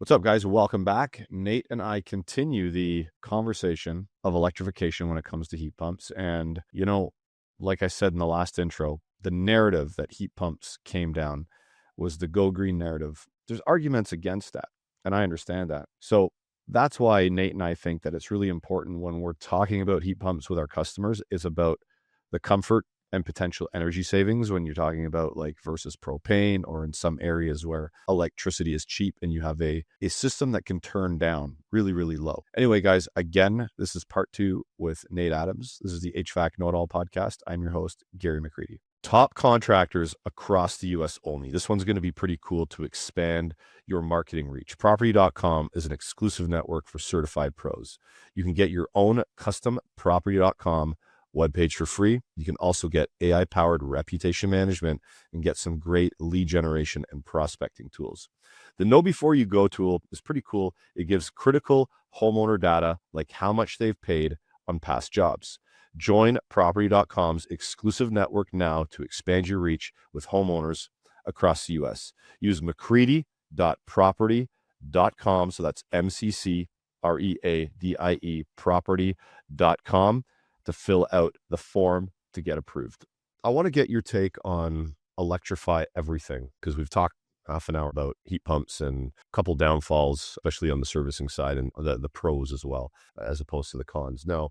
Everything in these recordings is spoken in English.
What's up, guys? Welcome back. Nate and I continue the conversation of electrification when it comes to heat pumps. And, like I said in the last intro, the narrative that heat pumps came down was the go green narrative. There's arguments against that, and I understand that. So that's why Nate and I think that it's really important when we're talking about heat pumps with our customers is about the comfort and potential energy savings when you're talking about like versus propane, or in some areas where electricity is cheap and you have a system that can turn down really, really low. Anyway, guys, again, this is part 2 with Nate Adams. This is the HVAC Know-It-All podcast. I'm your host, Gary McCreadie. Top contractors across the US only. This one's going to be pretty cool to expand your marketing reach. Property.com is an exclusive network for certified pros. You can get your own custom Property.com webpage for free. You can also get AI-powered reputation management and get some great lead generation and prospecting tools. The Know Before You Go tool is pretty cool. It gives critical homeowner data like how much they've paid on past jobs. Join Property.com's exclusive network now to expand your reach with homeowners across the US. Use McCreadie.property.com. So that's MCCREADIE property.com to fill out the form to get approved. I want to get your take on Electrify everything, because we've talked half an hour about heat pumps and a couple downfalls, especially on the servicing side, and the pros as well, as opposed to the cons. Now,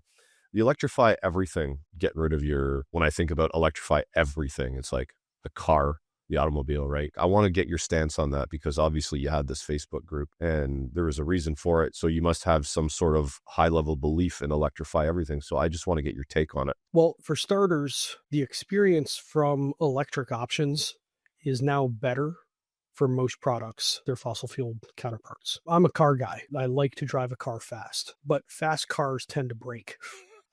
the Electrify everything, get rid of when I think about Electrify everything, it's like the car, the automobile, right? I want to get your stance on that, because obviously you had this Facebook group and there was a reason for it. So you must have some sort of high level belief in Electrify everything. So I just want to get your take on it. Well, for starters, the experience from electric options is now better for most products, their fossil fuel counterparts. I'm a car guy. I like to drive a car fast, but fast cars tend to break.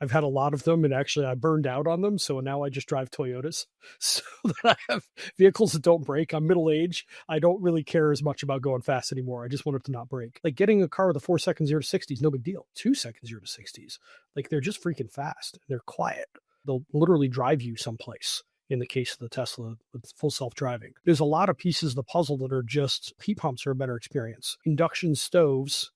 I've had a lot of them, and actually I burned out on them. So now I just drive Toyotas so that I have vehicles that don't break. I'm middle-aged. I don't really care as much about going fast anymore. I just want it to not break. Like getting a car with a 4-second 0 to 60 is no big deal. 2-second 0 to 60s. Like they're just freaking fast. They're quiet. They'll literally drive you someplace. In the case of the Tesla with full self-driving, there's a lot of pieces of the puzzle that are just heat pumps are a better experience. Induction stoves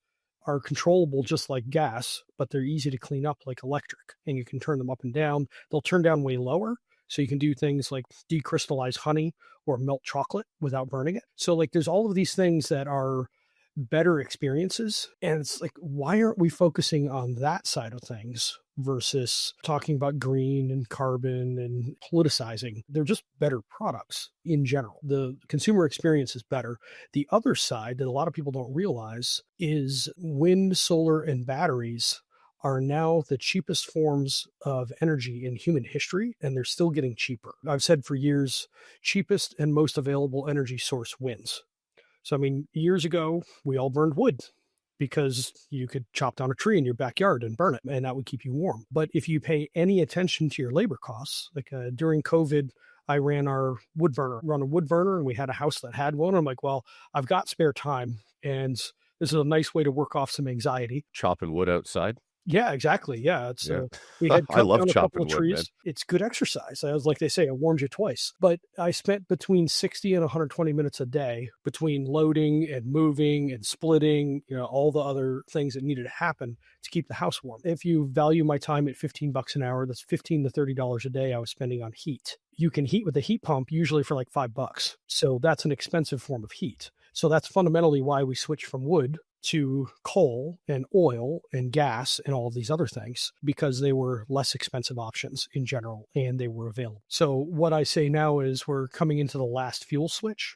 are controllable just like gas, but they're easy to clean up like electric, and you can turn them up and down. They'll turn down way lower, so you can do things like decrystallize honey or melt chocolate without burning it. So like there's all of these things that are better experiences, and it's like, why aren't we focusing on that side of things versus talking about green and carbon and politicizing? They're just better products in general. The consumer experience is better. The other side that a lot of people don't realize is wind, solar, and batteries are now the cheapest forms of energy in human history, and they're still getting cheaper. I've said for years, cheapest and most available energy source wins. So, I mean, years ago, we all burned wood because you could chop down a tree in your backyard and burn it, and that would keep you warm. But if you pay any attention to your labor costs, like during COVID, I ran a wood burner, and we had a house that had one. I'm like, well, I've got spare time, and this is a nice way to work off some anxiety. Chopping wood outside. Yeah, exactly. Yeah. It's we had I love down a couple chopping of wood, trees. man. It's good exercise. As like they say, it warms you twice. But I spent between 60 and 120 minutes a day between loading and moving and splitting, all the other things that needed to happen to keep the house warm. If you value my time at $15 an hour, that's $15 to $30 a day I was spending on heat. You can heat with a heat pump usually for like $5. So that's an expensive form of heat. So that's fundamentally why we switched from wood to coal and oil and gas and all of these other things, because they were less expensive options in general and they were available. So what I say now is we're coming into the last fuel switch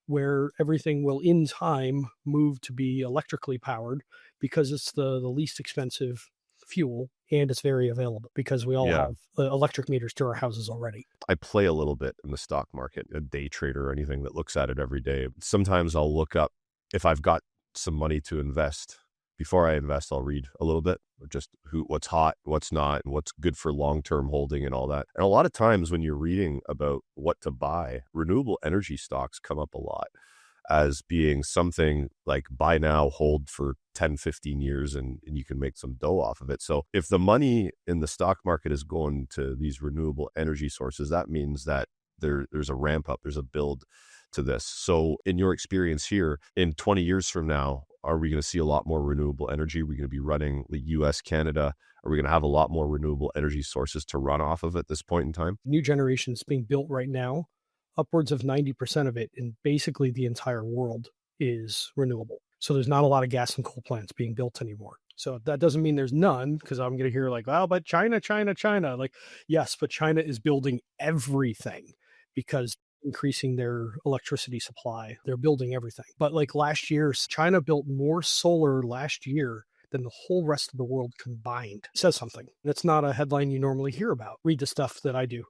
where everything will in time move to be electrically powered, because it's the least expensive fuel and it's very available, because we all have electric meters to our houses already. I play a little bit in the stock market, a day trader or anything that looks at it every day. Sometimes I'll look up if I've got some money to invest. Before I invest, I'll read a little bit, just what's hot, what's not, and what's good for long-term holding and all that. And a lot of times when you're reading about what to buy, renewable energy stocks come up a lot as being something like buy now, hold for 10, 15 years, and you can make some dough off of it. So if the money in the stock market is going to these renewable energy sources, that means that there's a ramp up, there's a build to this. So in your experience here, in 20 years from now, Are we going to see a lot more renewable energy? Are we going to be running the US, Canada? Are we going to have a lot more renewable energy sources to run off of at this point in time? New generations being built right now, upwards of 90% of it in basically the entire world is renewable. So there's not a lot of gas and coal plants being built anymore. So that doesn't mean there's none, because I'm going to hear like, oh, but China. Like, yes, but China is building everything because increasing their electricity supply. They're building everything. But like last year, China built more solar last year than the whole rest of the world combined. It says something. That's not a headline you normally hear about. Read the stuff that I do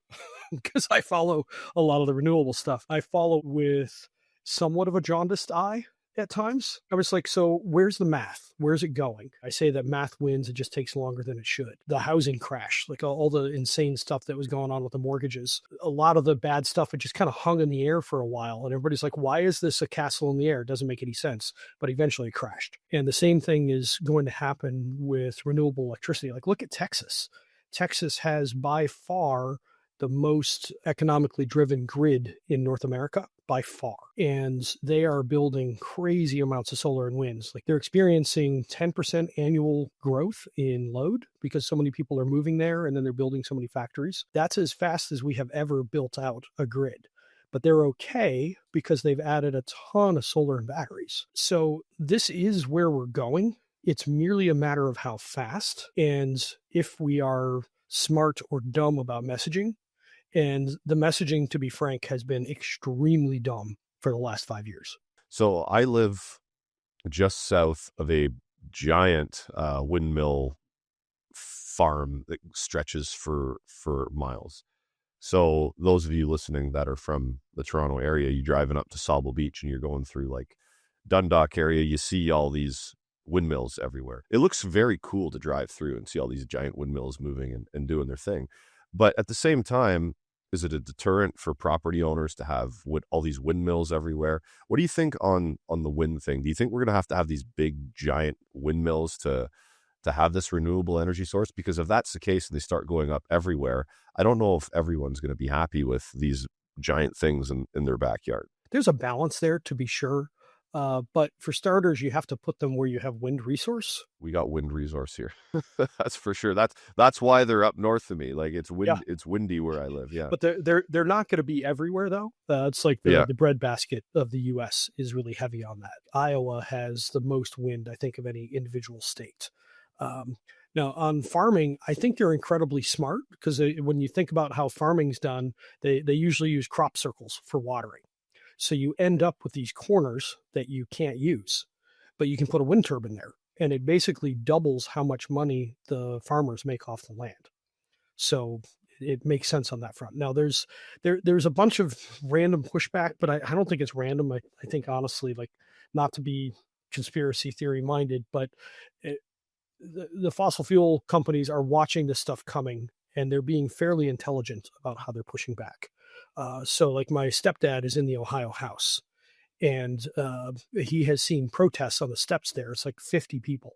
because I follow a lot of the renewable stuff. I follow with somewhat of a jaundiced eye at times. I was like, so where's the math? Where's it going? I say that math wins. It just takes longer than it should. The housing crash, like all the insane stuff that was going on with the mortgages, a lot of the bad stuff, it just kind of hung in the air for a while. And everybody's like, why is this a castle in the air? It doesn't make any sense. But eventually it crashed. And the same thing is going to happen with renewable electricity. Like, look at Texas. Texas has by far the most economically driven grid in North America by far. And they are building crazy amounts of solar and winds. Like, they're experiencing 10% annual growth in load because so many people are moving there, and then they're building so many factories. That's as fast as we have ever built out a grid. But they're okay because they've added a ton of solar and batteries. So this is where we're going. It's merely a matter of how fast and if we are smart or dumb about messaging. And the messaging, to be frank, has been extremely dumb for the last 5 years. So I live just south of a giant windmill farm that stretches for miles. So those of you listening that are from the Toronto area, you're driving up to Sauble Beach and you're going through like Dundalk area, you see all these windmills everywhere. It looks very cool to drive through and see all these giant windmills moving and doing their thing. But at the same time, is it a deterrent for property owners to have all these windmills everywhere? What do you think on the wind thing? Do you think we're going to have these big, giant windmills to have this renewable energy source? Because if that's the case and they start going up everywhere, I don't know if everyone's going to be happy with these giant things in their backyard. There's a balance there, to be sure. But for starters, you have to put them where you have wind resource. We got wind resource here. That's for sure. That's why they're up north of me. Like, it's windy where I live. Yeah. But they're not going to be everywhere though. It's like the breadbasket of the US is really heavy on that. Iowa has the most wind, I think, of any individual state. Now on farming, I think they're incredibly smart because when you think about how farming's done, they usually use crop circles for watering. So you end up with these corners that you can't use, but you can put a wind turbine there, and it basically doubles how much money the farmers make off the land. So it makes sense on that front. Now there's a bunch of random pushback, but I don't think it's random. I think honestly, like, not to be conspiracy theory minded, but the fossil fuel companies are watching this stuff coming, and they're being fairly intelligent about how they're pushing back. So like, my stepdad is in the Ohio House, and he has seen protests on the steps there. It's like 50 people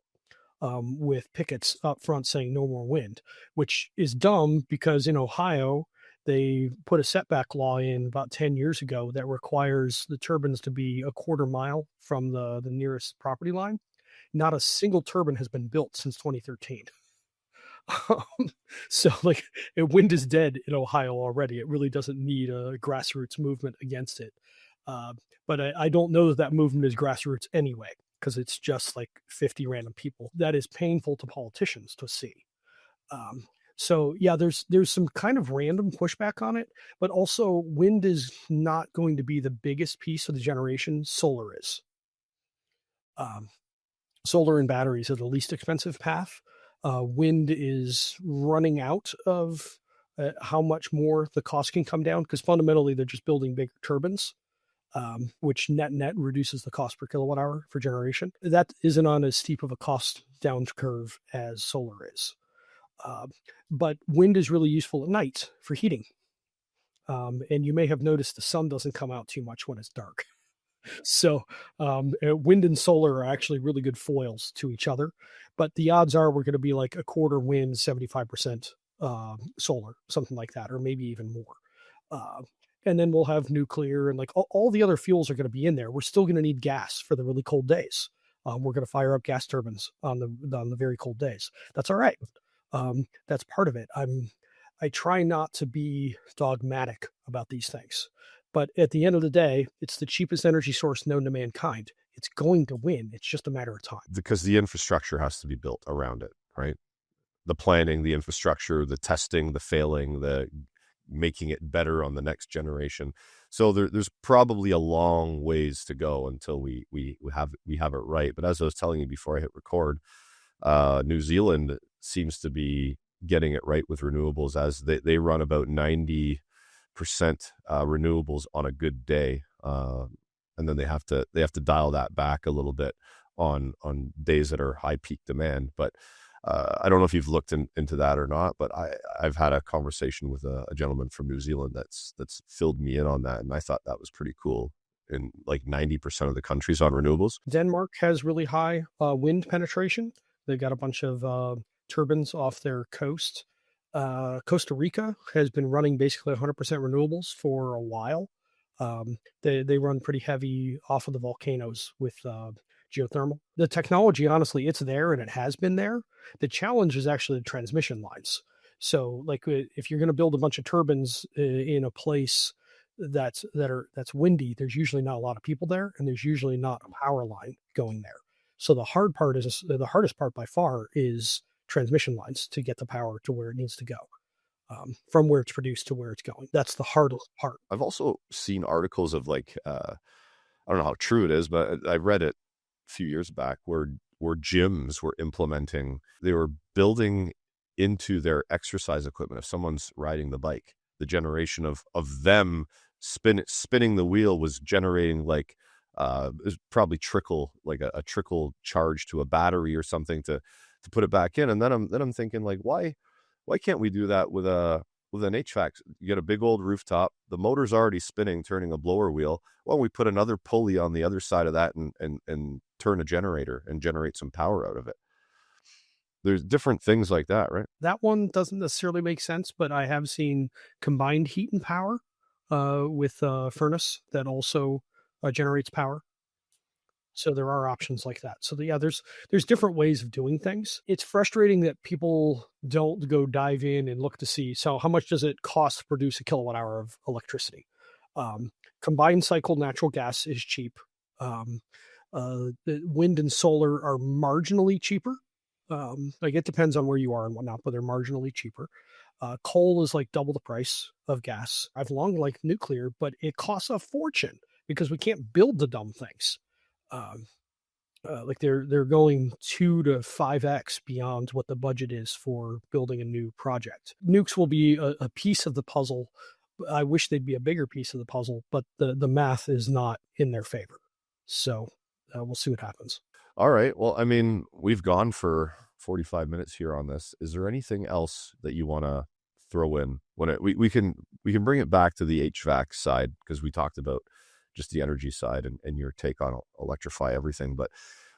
with pickets up front saying no more wind, which is dumb because in Ohio, they put a setback law in about 10 years ago that requires the turbines to be a quarter mile from the nearest property line. Not a single turbine has been built since 2013. So like, wind is dead in Ohio already. It really doesn't need a grassroots movement against it. But I don't know that movement is grassroots anyway, because it's just like 50 random people. That is painful to politicians to see. So yeah, there's some kind of random pushback on it, but also wind is not going to be the biggest piece of the generation. Solar is. Solar and batteries are the least expensive path. Wind is running out of how much more the cost can come down, because fundamentally they're just building bigger turbines, which net reduces the cost per kilowatt hour for generation. That isn't on as steep of a cost down curve as solar is. But wind is really useful at night for heating. And you may have noticed the sun doesn't come out too much when it's dark. So wind and solar are actually really good foils to each other, but the odds are we're going to be like a quarter wind, 75% solar, something like that, or maybe even more. And then we'll have nuclear and like all the other fuels are going to be in there. We're still going to need gas for the really cold days. We're going to fire up gas turbines on the very cold days. That's all right. That's part of it. I try not to be dogmatic about these things, but at the end of the day, it's the cheapest energy source known to mankind. It's going to win. It's just a matter of time. Because the infrastructure has to be built around it, right? The planning, the infrastructure, the testing, the failing, the making it better on the next generation. So there's probably a long ways to go until we have it right. But as I was telling you before I hit record, New Zealand seems to be getting it right with renewables, as they run about 90% renewables on a good day, and then they have to dial that back a little bit on days that are high peak demand. But I don't know if you've looked into that or not, but I've had a conversation with a gentleman from New Zealand that's filled me in on that, and I thought that was pretty cool. In like 90% of the countries on renewables. Denmark has really high wind penetration. They've got a bunch of turbines off their coast. Costa Rica has been running basically 100% renewables for a while. They run pretty heavy off of the volcanoes with geothermal. The technology, honestly, it's there and it has been there. The challenge is actually the transmission lines. So, like, if you're going to build a bunch of turbines in a place that's windy, there's usually not a lot of people there, and there's usually not a power line going there. So the hardest part by far is transmission lines to get the power to where it needs to go, from where it's produced to where it's going. That's the hardest part. I've also seen articles of I don't know how true it is, but I read it a few years back where gyms were they were building into their exercise equipment. If someone's riding the bike, the generation of them spinning the wheel was generating it was probably a trickle charge to a battery or something to put it back in. And then I'm thinking, like, why can't we do that with an HVAC? You get a big old rooftop, the motor's already spinning, turning a blower wheel. Why don't we put another pulley on the other side of that and turn a generator and generate some power out of it? There's different things like that, right? That one doesn't necessarily make sense, but I have seen combined heat and power with a furnace that also generates power. So there are options like that. So yeah, there's different ways of doing things. It's frustrating that people don't go dive in and look to see, so how much does it cost to produce a kilowatt hour of electricity? Combined cycle natural gas is cheap. The wind and solar are marginally cheaper. It depends on where you are and whatnot, but they're marginally cheaper. Coal is like double the price of gas. I've long liked nuclear, but it costs a fortune because we can't build the dumb things. They're going 2 to 5x beyond what the budget is for building a new project. Nukes will be a piece of the puzzle. I wish they'd be a bigger piece of the puzzle, but the math is not in their favor. So we'll see what happens. All right. Well, I mean, we've gone for 45 minutes here on this. Is there anything else that you want to throw in? We can bring it back to the HVAC side, because we talked about just the energy side and your take on Electrify everything. But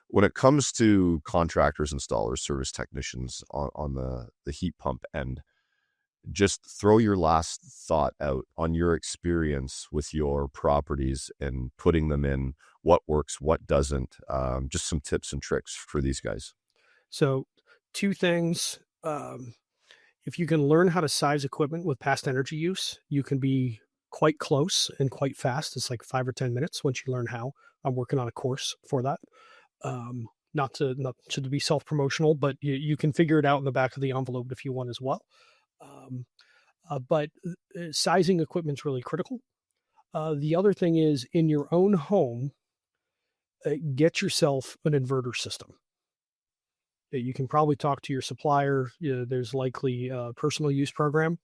when it comes to contractors, installers, service technicians on the heat pump end, just throw your last thought out on your experience with your properties and putting them in, what works, what doesn't, just some tips and tricks for these guys. So 2 things. If you can learn how to size equipment with past energy use, you can be quite close and quite fast. It's like 5 or 10 minutes once you learn how. I'm working on a course for that. Not to be self-promotional, but you can figure it out in the back of the envelope if you want as well. But sizing equipment's really critical. The other thing is, in your own home, get yourself an inverter system. You can probably talk to your supplier. There's likely a personal use program.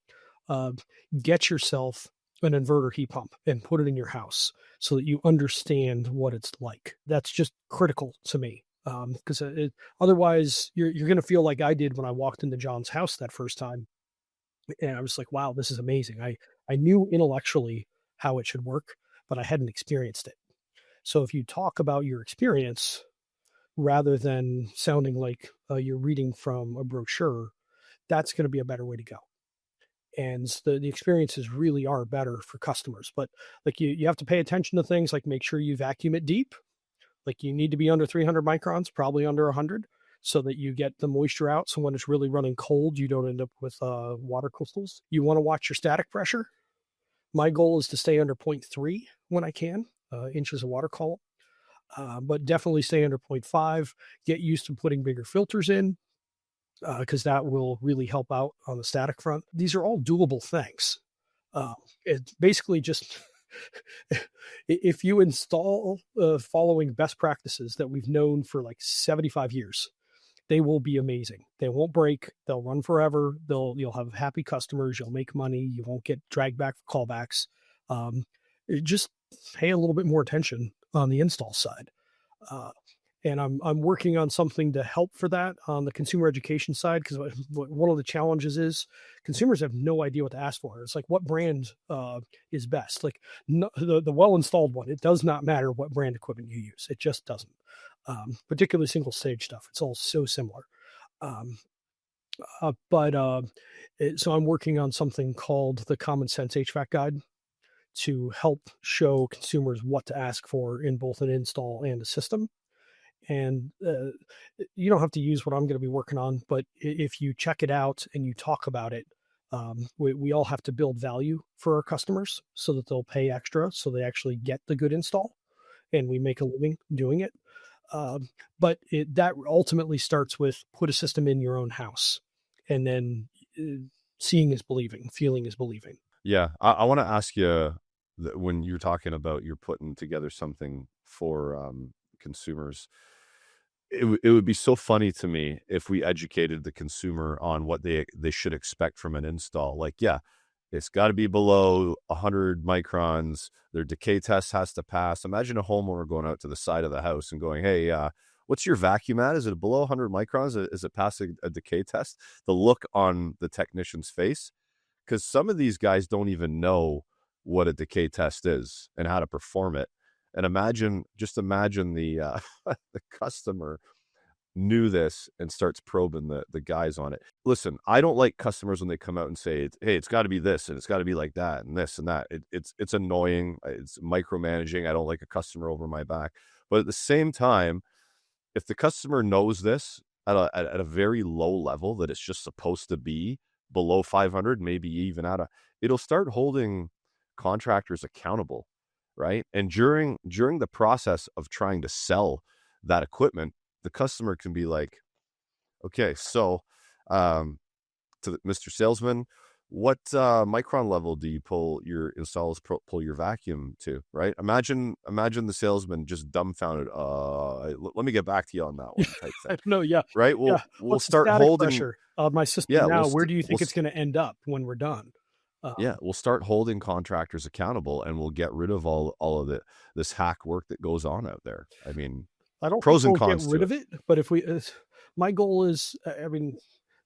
Get yourself an inverter heat pump and put it in your house so that you understand what it's like. That's just critical to me, because otherwise you're going to feel like I did when I walked into John's house that first time. And I was like, wow, this is amazing. I knew intellectually how it should work, but I hadn't experienced it. So if you talk about your experience rather than sounding like you're reading from a brochure, that's going to be a better way to go. And the experiences really are better for customers. But like you have to pay attention to things like make sure you vacuum it deep. Like you need to be under 300 microns, probably under 100, so that you get the moisture out. So when it's really running cold, you don't end up with water crystals. You want to watch your static pressure. My goal is to stay under 0.3 when I can, inches of water column, but definitely stay under 0.5. Get used to putting bigger filters in, because that will really help out on the static front. These are all doable things. It's basically just if you install following best practices that we've known for like 75 years, they will be amazing. They won't break. They'll run forever. You'll have happy customers. You'll make money. You won't get dragged back for callbacks. Just pay a little bit more attention on the install side. And I'm working on something to help for that on the consumer education side, because one of the challenges is consumers have no idea what to ask for. It's like, what brand is best? Like the well-installed one, it does not matter what brand equipment you use. It just doesn't. Particularly single stage stuff. It's all so similar. So I'm working on something called the Common Sense HVAC Guide to help show consumers what to ask for in both an install and a system. And you don't have to use what I'm going to be working on, but if you check it out and you talk about it, we all have to build value for our customers so that they'll pay extra, so they actually get the good install, and we make a living doing it. But that ultimately starts with put a system in your own house, and then seeing is believing, feeling is believing. Yeah. I want to ask you, when you're talking about you're putting together something for consumers, it would be so funny to me if we educated the consumer on what they should expect from an install. Like, yeah, it's got to be below 100 microns. Their decay test has to pass. Imagine a homeowner going out to the side of the house and going, hey, what's your vacuum at? Is it below 100 microns? Is it passing a decay test? The look on the technician's face, because some of these guys don't even know what a decay test is and how to perform it. And imagine the the customer knew this and starts probing the guys on it. Listen, I don't like customers when they come out and say, hey, it's got to be this and it's got to be like that and this and that. It's annoying. It's micromanaging. I don't like a customer over my back. But at the same time, if the customer knows this at a very low level, that it's just supposed to be below 500, maybe even it'll start holding contractors accountable. Right. And during the process of trying to sell that equipment, the customer can be like, okay, so to Mr. Salesman, what micron level do you pull your installers pull your vacuum to? Right. Imagine the salesman just dumbfounded. Let me get back to you on that one type thing. I don't know. Yeah. Right. We'll What's start the static holding pressure of my system now. Where do you think we'll it's going to end up when we're done? We'll start holding contractors accountable, and we'll get rid of all of this hack work that goes on out there. I mean, I don't pros think and we'll cons get rid to of it, but if my goal is,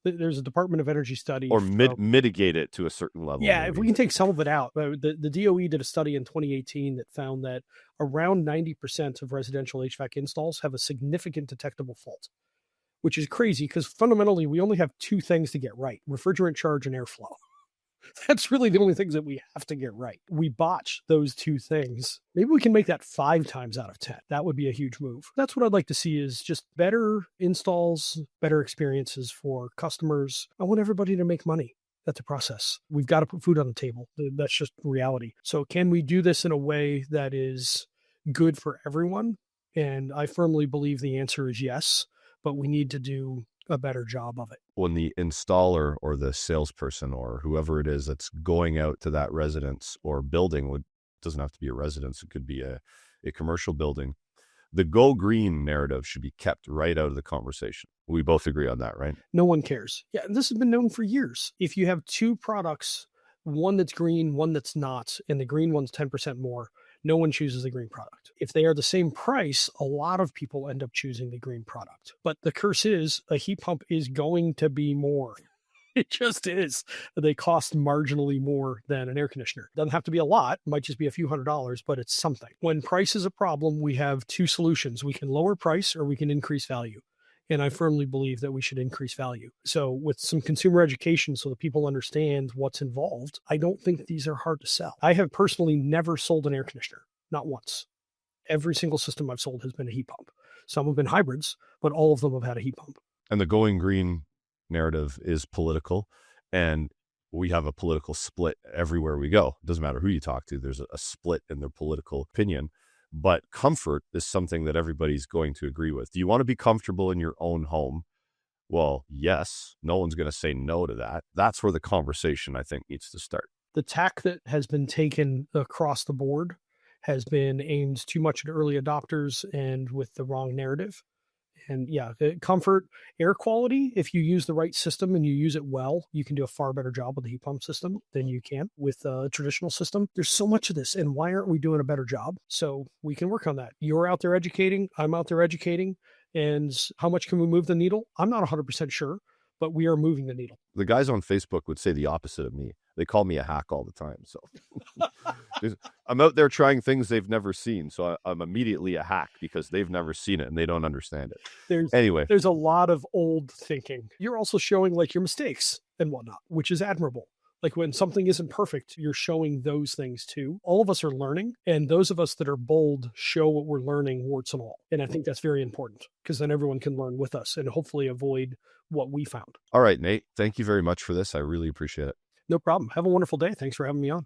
there's a Department of Energy study, or mitigate it to a certain level. Yeah, maybe. if we can take some of it out. The DOE did a study in 2018 that found that around 90% of residential HVAC installs have a significant detectable fault, which is crazy because fundamentally we only have two things to get right: refrigerant charge and airflow. That's really the only things that we have to get right. We botch those two things. Maybe we can make that 5 times out of 10. That would be a huge move. That's what I'd like to see, is just better installs, better experiences for customers. I want everybody to make money. That's a process. We've got to put food on the table. That's just reality. So can we do this in a way that is good for everyone? And I firmly believe the answer is yes, but we need to do a better job of it. When the installer or the salesperson or whoever it is that's going out to that residence or building, it doesn't have to be a residence, it could be a commercial building, the go green narrative should be kept right out of the conversation. We both agree on that, right? No one cares. Yeah, this has been known for years. If you have two products, one that's green, one that's not, and the green one's 10% more, no one chooses the green product. If they are the same price, a lot of people end up choosing the green product. But the curse is a heat pump is going to be more. It just is. They cost marginally more than an air conditioner. Doesn't have to be a lot. It might just be a few $100s, but it's something. When price is a problem, we have two solutions. We can lower price or we can increase value. And I firmly believe that we should increase value. So with some consumer education so that people understand what's involved, I don't think these are hard to sell. I have personally never sold an air conditioner, not once. Every single system I've sold has been a heat pump. Some have been hybrids, but all of them have had a heat pump. And the going green narrative is political, and we have a political split everywhere we go. It doesn't matter who you talk to, there's a split in their political opinion. But comfort is something that everybody's going to agree with. Do you want to be comfortable in your own home? Well, yes. No one's going to say no to that. That's where the conversation, I think, needs to start. The tack that has been taken across the board has been aimed too much at early adopters and with the wrong narrative. And yeah, comfort, air quality, if you use the right system and you use it well, you can do a far better job with the heat pump system than you can with a traditional system. There's so much of this, and why aren't we doing a better job? So we can work on that. You're out there educating, I'm out there educating, and how much can we move the needle? I'm not 100% sure, but we are moving the needle. The guys on Facebook would say the opposite of me. They call me a hack all the time. So I'm out there trying things they've never seen. So I'm immediately a hack because they've never seen it and they don't understand it. There's a lot of old thinking. You're also showing like your mistakes and whatnot, which is admirable. Like when something isn't perfect, you're showing those things too. All of us are learning, and those of us that are bold show what we're learning, warts and all. And I think that's very important because then everyone can learn with us and hopefully avoid what we found. All right, Nate, thank you very much for this. I really appreciate it. No problem. Have a wonderful day. Thanks for having me on.